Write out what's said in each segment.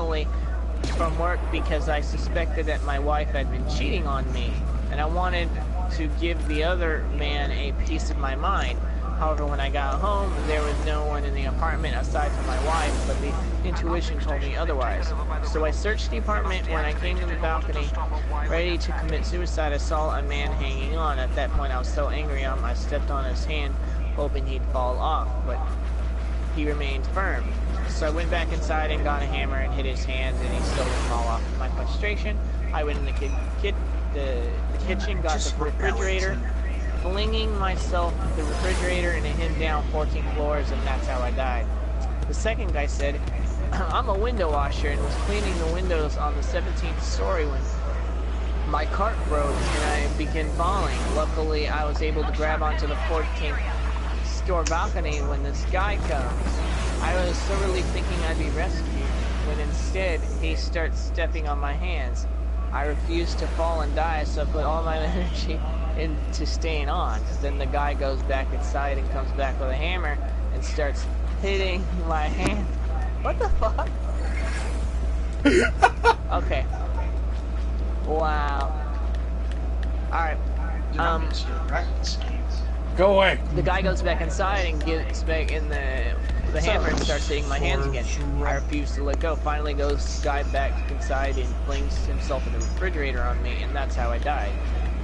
finally from work because I suspected that my wife had been cheating on me, and I wanted to give the other man a piece of my mind. However, when I got home, there was no one in the apartment aside from my wife, but the intuition told me otherwise. So I searched the apartment. When I came to the balcony, ready to commit suicide, I saw a man hanging on. At that point, I was so angry, I stepped on his hand, hoping he'd fall off, but he remained firm. So I went back inside and got a hammer and hit his hands, and he still didn't fall off. In my frustration, I went in the kitchen, got the refrigerator, flinging myself the refrigerator and it hit down 14 floors, and that's how I died. The second guy said, I'm a window washer and was cleaning the windows on the 17th story when my cart broke and I began falling. Luckily, I was able to grab onto the 14th store balcony when this guy comes. I was so relieved thinking I'd be rescued, when instead he starts stepping on my hands. I refused to fall and die, so I put all my energy into staying on. Then the guy goes back inside and comes back with a hammer and starts hitting my hand. What the fuck? Okay. Wow. Alright. Go away. The guy goes back inside and gets back in the hammer and starts hitting my hands again. I refuse to let go. Finally goes guy back inside and flings himself in the refrigerator on me, and that's how I died.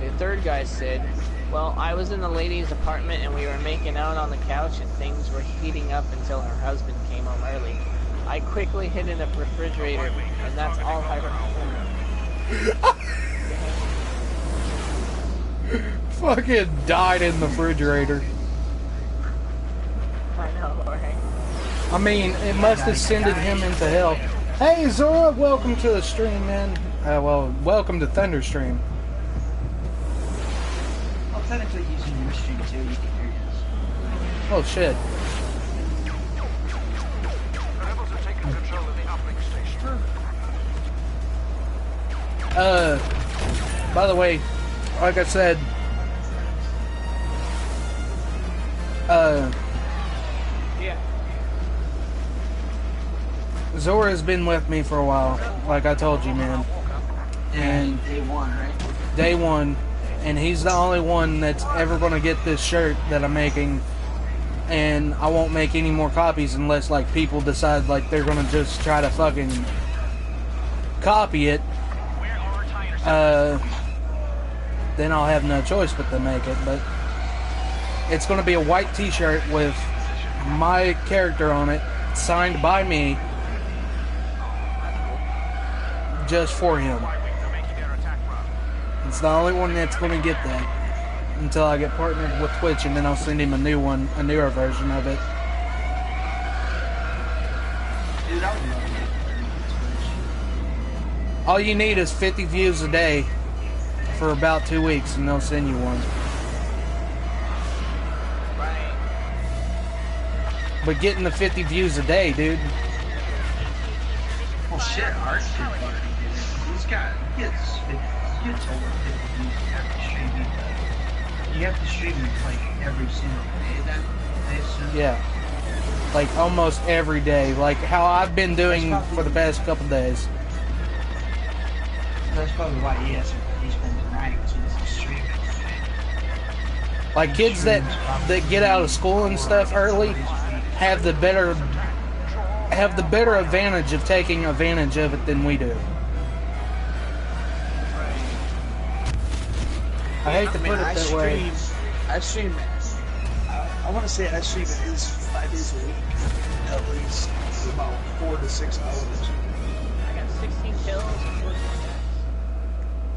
The third guy said, well, I was in the lady's apartment and we were making out on the couch and things were heating up until her husband came home early. I quickly hid in the refrigerator, and that's all I remember. Fucking died in the refrigerator. I know, right? I mean, it must have sent him into hell. Hey, Zora, welcome to the stream, man. Well, welcome to Thunderstream. Well, technically using your stream too, you can hear us. Oh, shit. By the way, like I said, yeah. Zora's been with me for a while, like I told you, man. And day one, right? Day one, and he's the only one that's ever gonna get this shirt that I'm making, and I won't make any more copies unless like people decide like they're gonna just try to fucking copy it. Then I'll have no choice but to make it. But it's gonna be a white t-shirt with my character on it, signed by me, just for him. It's the only one that's going to get that until I get partnered with Twitch, and then I'll send him a new one, a newer version of it. All you need is 50 views a day for about 2 weeks, and they'll send you one. Right. But getting the 50 views a day, dude. Well, shit, Art. He's got, he gets over 50 views after streaming. You have to stream like every single day then, I assume? Yeah. Like almost every day. Like how I've been doing for the past couple days. That's probably why he's been denying because he's streaming. Like kids that get out of school and stuff early have the better advantage of taking advantage of it than we do. I hate to put it that way. I stream. I want to say I stream at least 5 days a week, at least about 4 to 6 hours. I got 16 kills.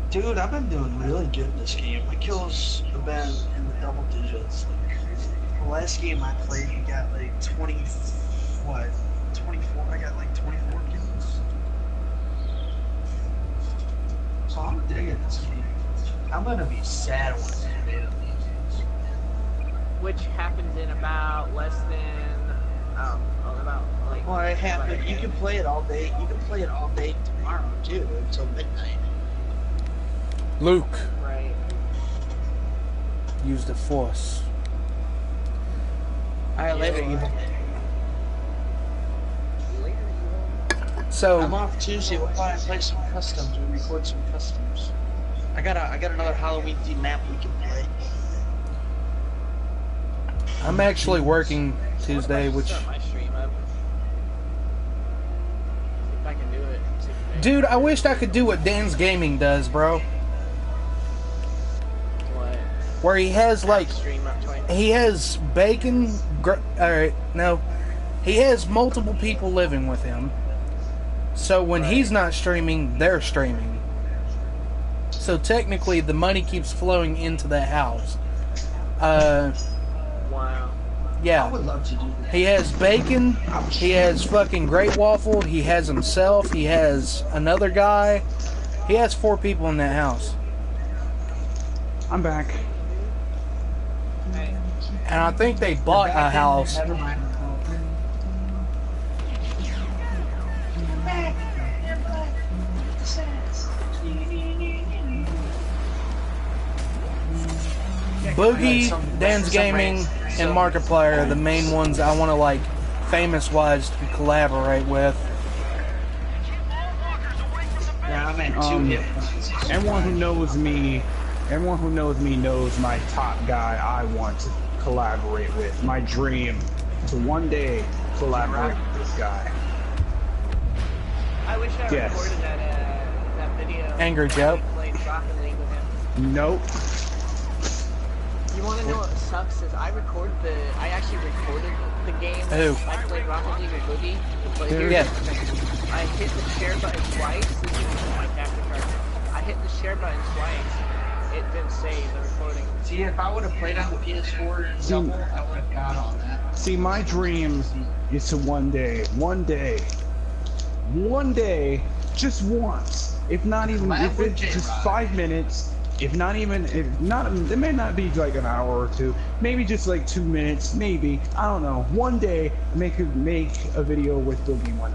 Dude, I've been doing really good in this game. My kills have been in the double digits. The last game I played, you got like 24. I got like 24 kills. So I'm digging this game. I'm gonna be sad when it leaves. Which happens in about less than, about like... Well, it happened. You can play it all day. You can play it all day tomorrow, too, until midnight. Luke. Right. Use the force. Alright, later, evil. Later, evil. So I'm off Tuesday. We'll probably play some customs. We'll record some customs. I got another Halloween themed map we can play. I'm actually working Tuesday, which, Start my stream up. See if I can do it. See if they- dude, I wished I could do what Dan's Gaming does, bro. What? Where he has like, Stream up 20. he has bacon. Alright, no, he has multiple people living with him. So when he's not streaming, they're streaming. So technically, the money keeps flowing into that house. Wow. I Yeah. would love to do that. He has bacon, he has fucking Great Waffle, he has himself, he has another guy. He has 4 people in that house. I'm back. Hey, And I think they bought a house. Never mind. Boogie, Dan's Gaming, and Markiplier are the main ones I want to, like, famous-wise to collaborate with. Nah, I'm at 2 hit points. Everyone who knows me knows my top guy I want to collaborate with. My dream to one day collaborate with this guy. I wish I Yes. recorded that video. Angry Joe. I played Rocket League with him. Nope. You want to know what sucks is I actually recorded the game. Who? I played Rocket League with Boogie. But Dude. here's Yeah. the thing. I hit the share button twice. This is my capture card. I hit the share button twice. It didn't save the recording. See, if I would have played on the PS4 and double, I would have got on that. See, my dream is to one day, just once, if not even, if it's just 5 minutes, if not, it may not be like an hour or two, maybe just like 2 minutes, maybe, I don't know, one day, make a video with Boogie one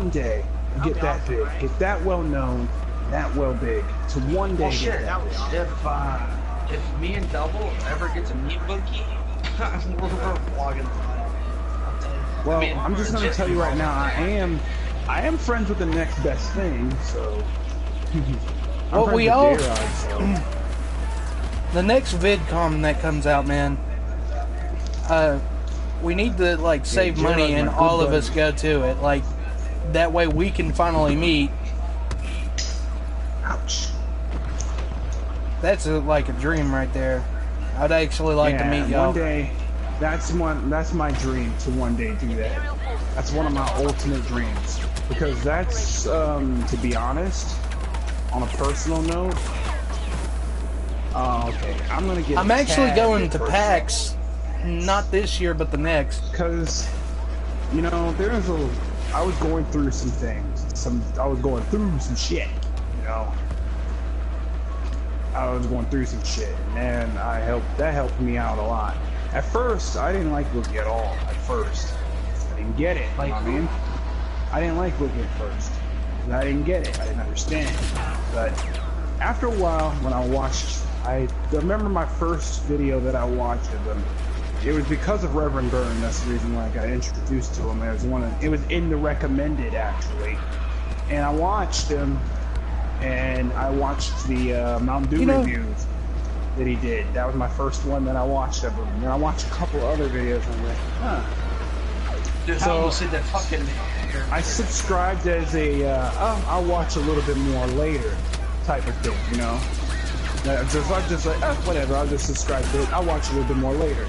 day, get that big, get that well known, that well big, to one day Well, get shit. that big. If me and Double ever get to meet Boogie, we're vlogging. I'll tell you. Well, I mean, I'm just gonna tell you right now, I am friends with the next best thing, so. I'm Well, friends we with all- J-Rod, so. The next VidCon that comes out, man, we need to, like, save J-Rod's money my and good all of buddy. us go to it. Like, that way we can finally meet. Ouch. That's like a dream right there. I'd actually like to meet y'all. One day, that's my dream to one day do that. That's one of my ultimate dreams because that's to be honest, on a personal note. Okay, I'm gonna get. I'm actually going to PAX, not this year, but the next. Because, you know, I was going through some things. I was going through some shit. You know. I was going through some shit, and that helped me out a lot. At first, I didn't like Boogie at all. At first, I didn't get it. You know what I mean? I didn't like Boogie at first. I didn't get it. I didn't understand. But after a while, when I remember my first video that I watched of him. It was because of Reverend Burn. That's the reason why I got introduced to him. It was in the recommended actually, and I watched him. And I watched the Mountain Dew reviews that he did. That was my first one that I watched of him. And I watched a couple other videos and I'm like, huh. Dude, So- I almost said that fucking. I subscribed as I'll watch a little bit more later type of thing, you know? I'm just like, whatever, I'll just subscribe to it. I'll watch a little bit more later.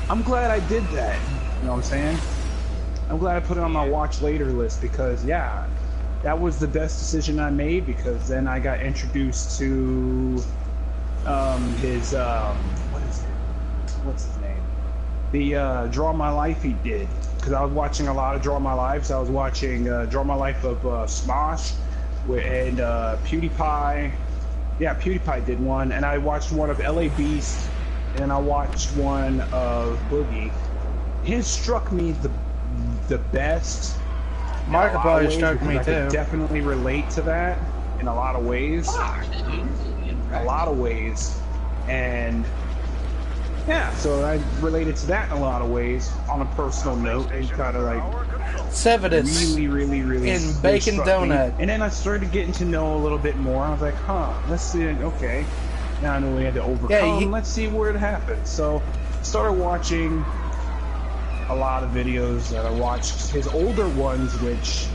I'm glad I did that. You know what I'm saying? I'm glad I put it on my watch later list because, yeah, that was the best decision I made because then I got introduced to his what's his name? The Draw My Life he did because I was watching a lot of Draw My Lives. I was watching Draw My Life of Smosh and PewDiePie. Yeah, PewDiePie did one, and I watched one of LA Beast, and I watched one of Boogie. His struck me the best. Markiplier struck me I could too. definitely relate to that in a lot of ways. A lot of ways. And yeah, so I related to that in a lot of ways on a personal note and kind of like Cevitus really and really Bacon struck me. Donut. And then I started getting to know a little bit more. I was like, huh, let's see. Okay, now I know we had to overcome. Let's see where it happens. So started watching a lot of videos that I watched his older ones, which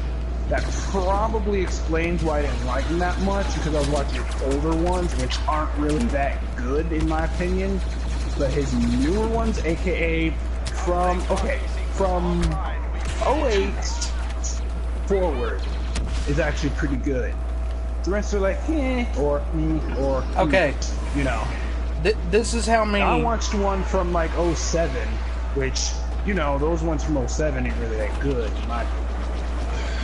that probably explains why I didn't like him that much, because I was watching his older ones, which aren't really that good in my opinion. But his newer ones, aka from 08 forward, is actually pretty good. The rest are like, or Okay. You know. This is how many... I watched one from like 07, which, you know, those ones from 07 ain't really that good in my opinion.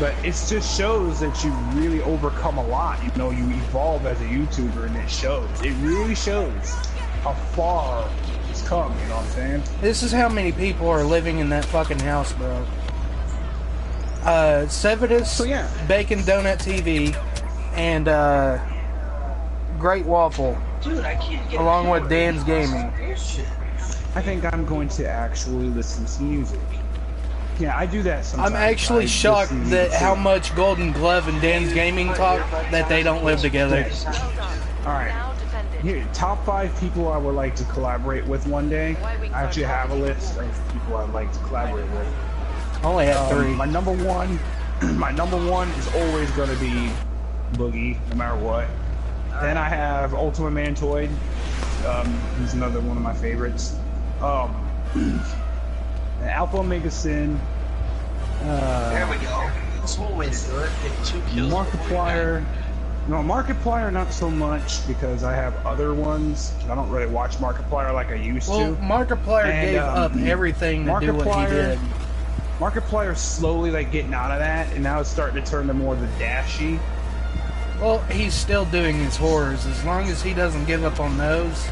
But it just shows that you really overcome a lot. You know, you evolve as a YouTuber, and it shows. It really shows how far it's come, you know what I'm saying? This is how many people are living in that fucking house, bro. Cevitus, So, yeah. Bacon Donut TV, and Great Waffle, Dude, I can't get along with Dan's Gaming. bullshit. I think I'm going to actually listen to music. Yeah, I do that sometimes. I'm actually I shocked listen to that music how too. much Golden Glove and Dan's Gaming talk that they don't live together. Alright. Here, top 5 people I would like to collaborate with one day. I actually have a list of people I'd like to collaborate with. I only have 3. My number one is always going to be Boogie, no matter what. Then I have Ultimate Mantoid. He's another one of my favorites. Alpha Omega Sin. There we go. That's one way to do it. Get 2 kills. Markiplier. No, Markiplier not so much, because I have other ones. I don't really watch Markiplier like I used Well, to. Markiplier And, gave up everything to do what he did. Markiplier's slowly like getting out of that, and now it's starting to turn to more the dashy. Well, he's still doing his horrors. As long as he doesn't give up on those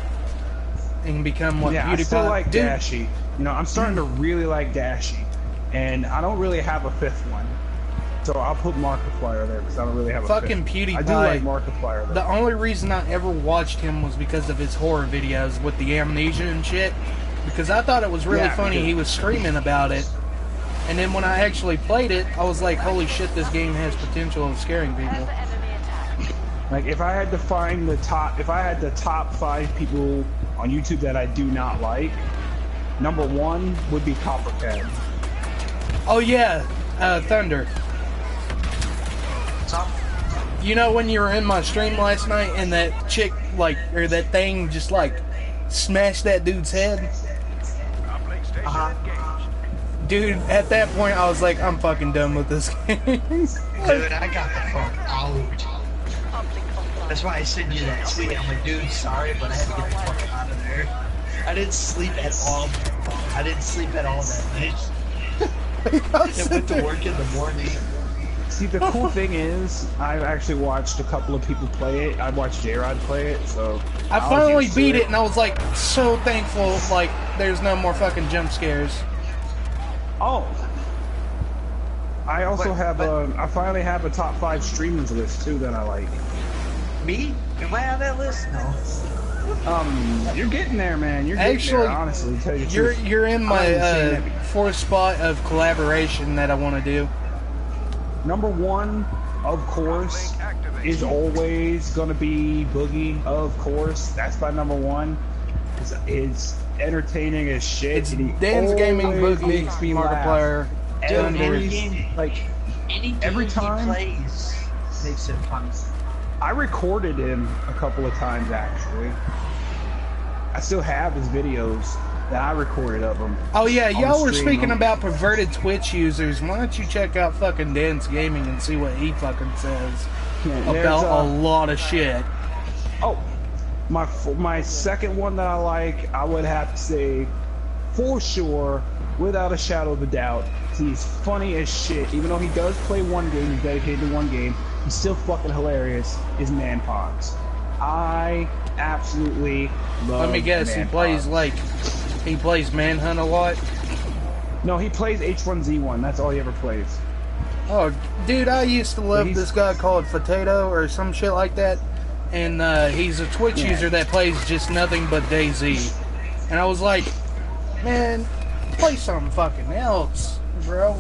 and become what Yeah, PewDiePie... I still like Dude, dashy. You know, I'm starting to really like dashy, and I don't really have a 5th one. So I'll put Markiplier there, because I don't really have a fucking 5th. PewDiePie. I do like Markiplier, though. The only reason I ever watched him was because of his horror videos with the amnesia and shit. Because I thought it was really funny. because- He was screaming about it. And then when I actually played it, I was like, holy shit, this game has potential of scaring people. Like, if I had to find the top 5 people on YouTube that I do not like, number 1 would be Copperhead. Oh yeah, Thunder. What's up? You know when you were in my stream last night and that chick, like, or that thing just, like, smashed that dude's head? Uh-huh. Dude, at that point, I was like, I'm fucking done with this game. Dude, I got the fuck out. That's why I sent you that tweet. I'm like, dude, sorry, but I had to get the fuck out of there. I didn't sleep at all. I didn't sleep at all that night. I went to work in the morning. See, the cool thing is, I've actually watched a couple of people play it. I watched J-Rod play it, so... I was finally used to beat it, and I was like, so thankful, like, there's no more fucking jump scares. Oh! I also But- I finally have a top 5 streamers list, too, that I like. Me? Am I on that list? No. You're getting there, man. You're getting Actually, there, honestly, to tell you the You're truth. you're in I my haven't seen that. 4th spot of collaboration that I want to do. Number 1, of course, is always gonna be Boogie. Of course, that's my number 1. It's entertaining as shit. It's and he Dan's Gaming, always Boogie, makes me laugh. Markiplier, Dude, Thunder. any game, Like, any game every time- he plays makes it fun. I recorded him a couple of times actually. I still have his videos that I recorded of him. Oh yeah, on y'all were stream. speaking about perverted Twitch users. Why don't you check out fucking Dan's Gaming and see what he fucking says Yeah, about there's, a lot of shit. Oh, my second one that I like, I would have to say, for sure, without a shadow of a doubt, he's funny as shit. Even though he does play one game, he's dedicated to one game, he's still fucking hilarious, is Manpox. I absolutely love Let me guess, he plays Manhunt a lot. No, he plays H1Z1, that's all he ever plays. Oh, dude, I used to love He's- this guy called Potato or some shit like that. And he's a Twitch Yeah. user that plays just nothing but DayZ. And I was like, man, play something fucking else, bro.